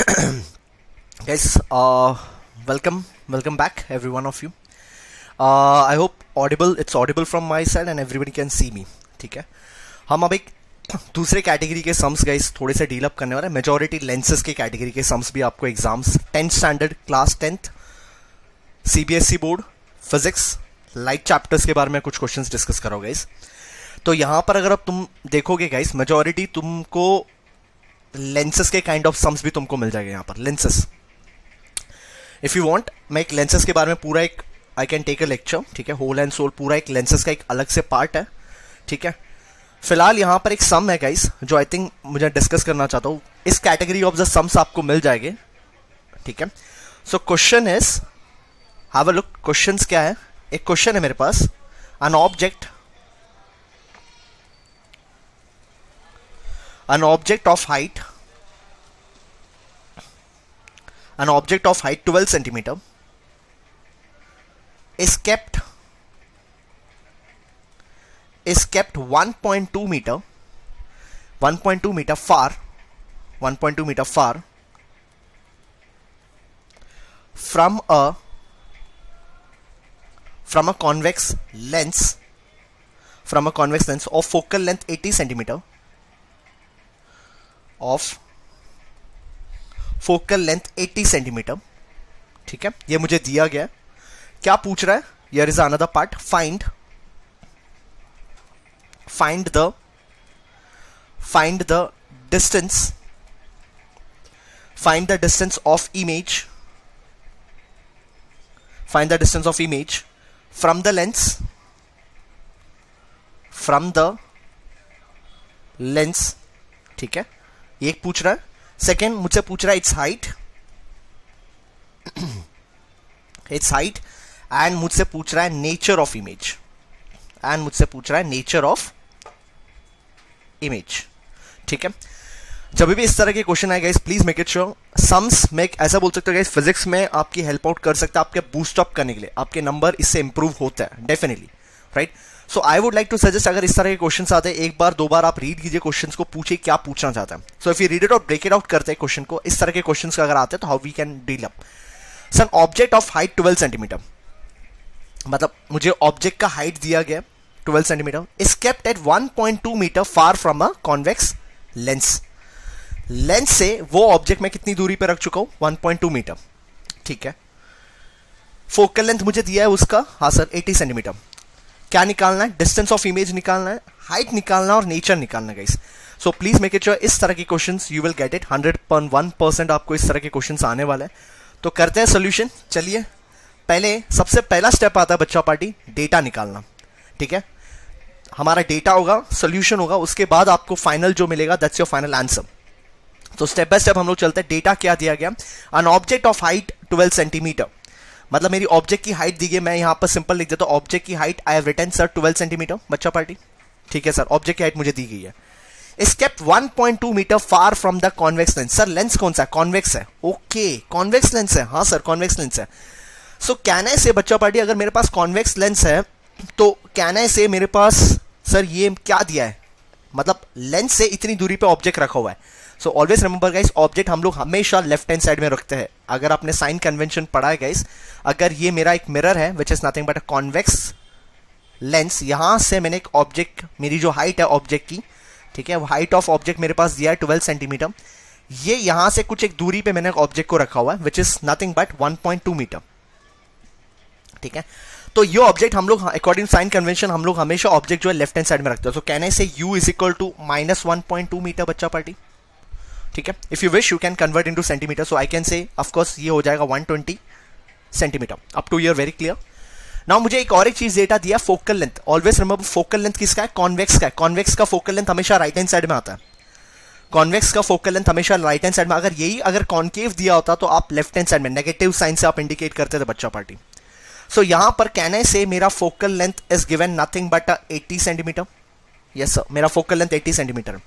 Guys, welcome back, every one of you. I hope it's audible from my side and everybody can see me. ठीक है, हम अब एक दूसरे category के सम्स गाइस थोड़े से डील अप करने वाले हैं. मेजॉरिटी लेंसेज के कैटेगरी के सम्स भी आपको exams 10th standard class 10th CBSE board physics light chapters के बारे में कुछ क्वेश्चंस डिस्कस करो गाइस. तो यहां पर अगर अब तुम देखोगे गाइस, मेजॉरिटी तुमको लेंसेज के काइंड ऑफ सम्स भी तुमको मिल जाएगा यहां पर. लेंसेज, इफ यू वांट, मैं एक लेंसेज के बारे में पूरा एक I can take a lecture. ठीक है, होल एंड सोल पूरा एक लेंसेज का एक अलग से पार्ट है. ठीक है, फिलहाल यहां पर एक सम है गाइस जो आई थिंक मुझे डिस्कस करना चाहता हूं. इस कैटेगरी ऑफ द सम्स आपको मिल जाएंगे. ठीक है, so question is, have a look. Questions क्या है? एक क्वेश्चन है मेरे पास. An object of height 12 centimeter is kept 1.2 meter far from a convex lens of focal length 80 centimeter of focal length 80 centimetre. ठीक है, ये मुझे दिया गया. क्या पूछ रहा है? Here is another part. Find the distance of image from the lens. ठीक है, ये एक पूछ रहा है. सेकेंड मुझसे पूछ रहा है इट्स हाइट एंड मुझसे पूछ रहा है नेचर ऑफ इमेज. ठीक है, जब भी इस तरह के क्वेश्चन आए guys, please make it sure sums में ऐसा बोल सकते हो गाइस, फिजिक्स में आपकी हेल्प आउट कर सकता है आपके बूस्ट अप करने के लिए. आपके नंबर इससे इंप्रूव होता है definitely, right. So I would like to suggest, अगर इस तरह के क्वेश्चंस आते हैं, एक बार दो बार आप रीड कीजिए क्वेश्चंस को, पूछिए क्या पूछना चाहता है. So if you read it और ब्रेक इट आउट करते हैं क्वेश्चन को, इस तरह के क्वेश्चंस अगर आते हैं तो how we can deal up. Sir, object of height 12 centimetre, मतलब मुझे ऑब्जेक्ट का हाइट दिया गया 12 centimetre, is kept at 1.2 metre far from a convex lens. Lens से वो ऑब्जेक्ट मैं कितनी दूरी पर रख चुका हूं? 1.2 मीटर. ठीक है, फोकल लेंथ मुझे दिया है उसका, हाँ सर, 80 सेंटीमीटर. क्या निकालना है? डिस्टेंस ऑफ इमेज निकालना है, हाइट निकालना और नेचर निकालना है guys. So please make it sure इस तरह के questions you will get it. 101% आपको इस तरह के क्वेश्चंस आने वाले हैं. तो करते हैं सोल्यूशन. चलिए, पहले सबसे पहला स्टेप आता है बच्चा पार्टी, डेटा निकालना. ठीक है, हमारा डेटा होगा, सोल्यूशन होगा, उसके बाद आपको फाइनल जो मिलेगा दैट्स योर फाइनल आंसर. तो स्टेप बाय स्टेप हम लोग चलते हैं. डेटा क्या दिया गया? An object of height 12 centimetre, मतलब मेरी ऑब्जेक्ट की हाइट दी गई. मैं यहां पर सिंपल लिख देता हूं, ऑब्जेक्ट की height I have written sir 12 centimetre. बच्चा पार्टी, ठीक है सर, ऑब्जेक्ट की हाइट मुझे दी गई है. Is kept 1.2 metre far from the convex lens. Sir, lens कौन सा है? कॉन्वेक्स है. ओके, कॉन्वेक्स लेंस है. हाँ सर, कॉन्वेक्स लेंस है. सो कैन आई से बच्चा पार्टी, अगर मेरे पास कॉन्वेक्स लेंस है तो कैन आई से मेरे पास सर ये क्या दिया है, मतलब लेंस से इतनी दूरी पे ऑब्जेक्ट रखा हुआ है. So always remember guys, object हम लोग हमेशा लेफ्ट हैंड साइड में रखते हैं. अगर आपने साइन कन्वेंशन पढ़ा है गाइस, अगर ये मेरा एक मिरर है which is nothing but a convex lens, यहां से मैंने एक ऑब्जेक्ट, मेरी जो हाइट है ऑब्जेक्ट की, ठीक है, हाइट ऑफ ऑब्जेक्ट मेरे पास दिया है 12 सेंटीमीटर. ये यहां से कुछ एक दूरी पे मैंने ऑब्जेक्ट को रखा हुआ है which is nothing but 1.2 metre. ठीक है, तो ये ऑब्जेक्ट हम लोग अकॉर्डिंग साइन कन्वेंशन हम लोग हमेशा ऑब्जेक्ट जो है लेफ्ट हैंड साइड में रखते हैं. सो can I say u is equal to -1.2 metre बच्चा पार्टी. ठीक है, if you wish you can convert into centimetre. So I can say of course ये हो जाएगा 120 centimetre. Up to your very clear. Now मुझे एक और एक चीज डेटा दिया, focal length. Always remember, focal length किसका है? कॉन्वेक्स का है. कॉन्वेक्स का फोकल लेंथ हमेशा राइट हैंड साइड में आता है. कॉन्वेक्स का फोकल लेंथ हमेशा राइट हैंड साइड में. अगर कॉन्केव दिया होता तो आप लेफ्ट हैंड साइड में नेगेटिव साइन से आप इंडिकेट करते थे बच्चा पार्टी. सो यहां पर कैन आई से मेरा focal length is given nothing but 80 centimetre. Yes sir, मेरा फोकल लेंथ 80 सेंटीमीटर.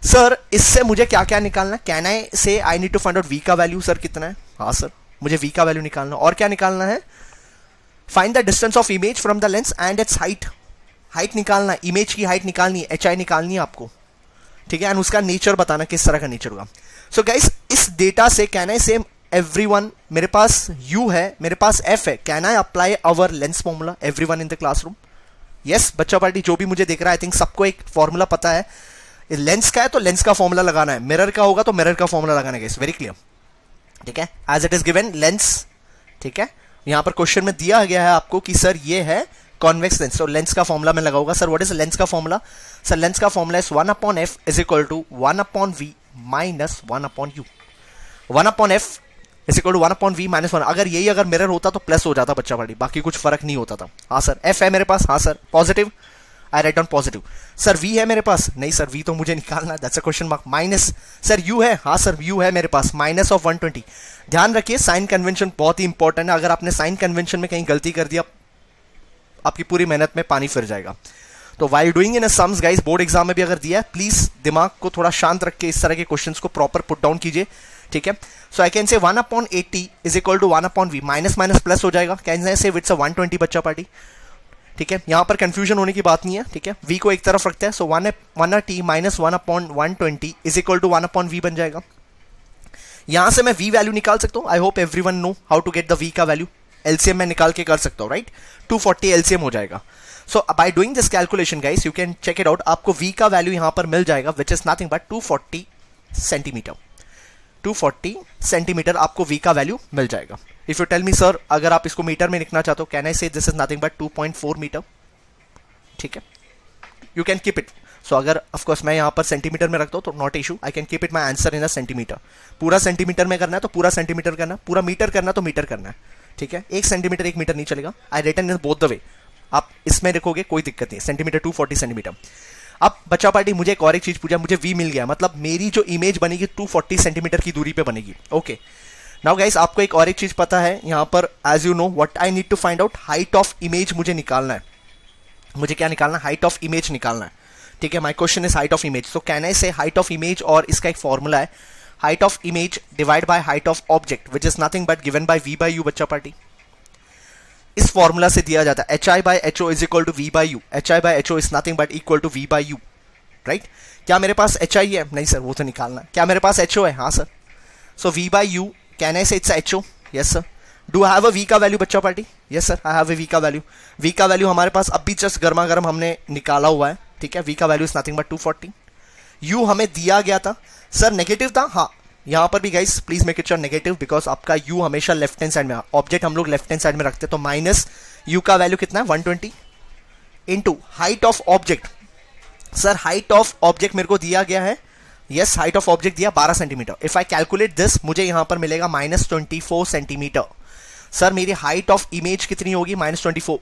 सर, इससे मुझे क्या क्या निकालना है? Can I say I need to find out v का वैल्यू. सर कितना है? हाँ सर, मुझे वी का वैल्यू निकालना. और क्या निकालना है? Find the distance of image from the lens and it's height. Height निकालना है, इमेज की हाइट निकालनी है, HI निकालनी है आपको. ठीक है, एंड उसका नेचर बताना किस तरह का नेचर होगा. सो गाइस इस डेटा से कैन आई से एवरीवन, मेरे पास u है, मेरे पास f है, can I apply our lens formula everyone in the classroom? Yes बच्चा पार्टी जो भी मुझे देख रहा है, आई थिंक सबको एक फॉर्मूला पता है। लेंस का है तो लेंस का फॉर्मूला लगाना है, मिरर का होगा तो मिरर का फॉर्मूला लगाना है गाइस, वेरी क्लियर। ठीक है, as it is given lens. ठीक है, यहां पर क्वेश्चन में दिया गया है आपको कि सर ये है कॉन्वेक्स लेंस, तो लेंस का फॉर्मूला में लगाऊंगा। सर व्हाट इज लेंस का फॉर्मूला? सर लेंस का formula is 1/f is equal to 1/v minus 1/u। 1/f is equal to 1/v minus 1। अगर यही अगर मिरर होता तो प्लस हो जाता बच्चा पार्टी, बाकी कुछ फर्क नहीं होता था। हाँ सर, f है मेरे पास, हाँ sir positive, I write down positive. Sir v है मेरे पास, नहीं सर v तो मुझे निकालना है, that's a question mark. Minus sir u है, हाँ सर u है मेरे पास, माइनस ऑफ 120। ध्यान रखिए साइन कन्वेंशन बहुत ही इंपॉर्टेंट है, अगर आपने साइन कन्वेंशन में कहीं गलती कर दिया आपकी पूरी मेहनत में पानी फिर जाएगा। तो while doing in sums guys, board exam में भी अगर दिया है, प्लीज दिमाग को थोड़ा शांत रख के इस तरह के क्वेश्चंस को प्रॉपर पुट डाउन कीजिए। ठीक है, सो I can say 1/80 is equal to 1/v, minus minus plus हो जाएगा, कैन आई से विट्स 120 बच्चा पार्टी। ठीक है, यहां पर कंफ्यूजन होने की बात नहीं है। ठीक है, v को एक तरफ रखते हैं, so 1t minus 1/120 is equal to 1/v बन जाएगा। यहां से मैं v वैल्यू निकाल सकता हूं। I hope everyone know how to get the v का वैल्यू। एलसीएम में निकाल के कर सकता हूं, राइट? 240 एलसीएम हो जाएगा। So by doing this calculation guys you can check it out, आपको v का वैल्यू यहां पर मिल जाएगा which is nothing but 240 centimetre. 240 centimetre आपको v का वैल्यू मिल जाएगा। If you tell me sir अगर आप इसको मीटर में लिखना चाहते हो, can I say this is nothing but 2.4 metre. ठीक है, you can keep it. So अगर ऑफकोर्स मैं यहां पर सेंटीमीटर में रखता हूं तो not issue, I can keep it my answer in a centimetre. पूरा सेंटीमीटर में करना है तो पूरा सेंटीमीटर करना है, पूरा मीटर करना है तो मीटर करना है। ठीक है, 1 सेंटीमीटर 1 मीटर नहीं चलेगा। I written in both the way, आप इसमें लिखोगे कोई दिक्कत नहीं, सेंटीमीटर 240 सेंटीमीटर। अब बच्चा पार्टी मुझे एक और एक चीज पूछा, मुझे v मिल गया, मतलब मेरी जो इमेज बनेगी 240 सेंटीमीटर की दूरी पे बनेगी। ओके, नाउ गाइस आपको एक और एक चीज पता है यहां पर, as you know what I need to find out, height of image मुझे निकालना है। मुझे क्या निकालना है? हाइट ऑफ इमेज निकालना है। ठीक है, my question is height of image. So can I say height of image, और इसका एक फॉर्मूला है height of image divide by height of object which is nothing but given by v bye u बच्चा party. इस formula से दिया जाता है hi by ho is equal to v bye u। hi by ho is nothing but equal to v bye u, right? क्या मेरे पास hi है? नहीं सर, वो तो निकालना है। क्या मेरे पास ho है? हाँ sir. So v bye u, can I say it's ho? Yes sir. Do have a v का वैल्यू बच्चा party? Yes sir, I have a v का वैल्यू। v का वैल्यू हमारे पास अभी जस्ट गर्मा गर्म हमने निकाला हुआ है। ठीक है, v का value is nothing but 240। u हमें दिया गया था सर, नेगेटिव था। हाँ, यहां पर भी guys please make it sure negative, because आपका u हमेशा लेफ्ट हैंड साइड में, ऑब्जेक्ट हम लोग लेफ्ट हैंड साइड में रखते हैं, तो माइनस u का वैल्यू कितना है? 120 into height of object. Sir height of object मेरे को दिया गया है, यस हाइट ऑफ ऑब्जेक्ट दिया 12 centimetre. If I calculate this मुझे यहां पर मिलेगा -24 सेंटीमीटर। सर मेरी हाइट ऑफ इमेज कितनी होगी? -24।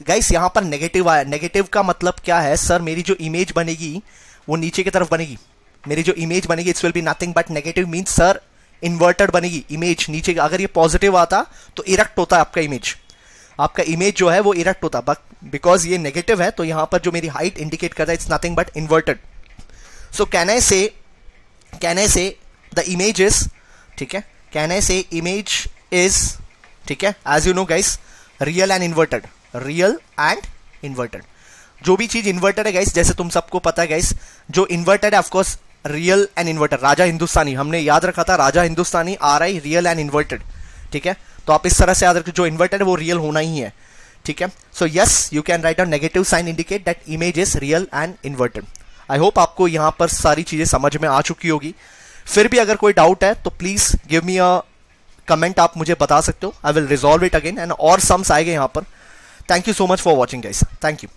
गाइस यहां पर नेगेटिव आया, नेगेटिव का मतलब क्या है? सर मेरी जो इमेज बनेगी वो नीचे की तरफ बनेगी। मेरी जो इमेज बनेगी it's will be nothing but negative, means sir inverted बनेगी इमेज नीचे। अगर ये पॉजिटिव आता तो इरेक्ट होता है आपका इमेज, आपका इमेज जो है वो इरेक्ट होता, बट बिकॉज ये नेगेटिव है तो यहां पर जो मेरी हाइट इंडिकेट करता है it's nothing but inverted. So can I से द इमेज इज, ठीक है, कैन आई से इमेज इज, ठीक है, as you know guys real and inverted, real and inverted. जो भी चीज इन्वर्टेड है गाइस, जैसे तुम सबको पता है गाइस, जो इन्वर्टेड है of course real and inverted. Raja Hindustani हमने याद रखा था, Raja Hindustani RI real and inverted. ठीक है, तो आप इस तरह से याद रखिए, जो इन्वर्टेड है वो रियल होना ही है। ठीक है, so yes you can write down negative sign indicate that image is real and inverted. I hope आपको यहां पर सारी चीजें समझ में आ चुकी होगी। फिर भी अगर कोई डाउट है तो please give me a comment, आप मुझे बता सकते हो, I will resolve it again and और सम्स आएंगे यहां पर। Thank you so much for watching guys, thank you.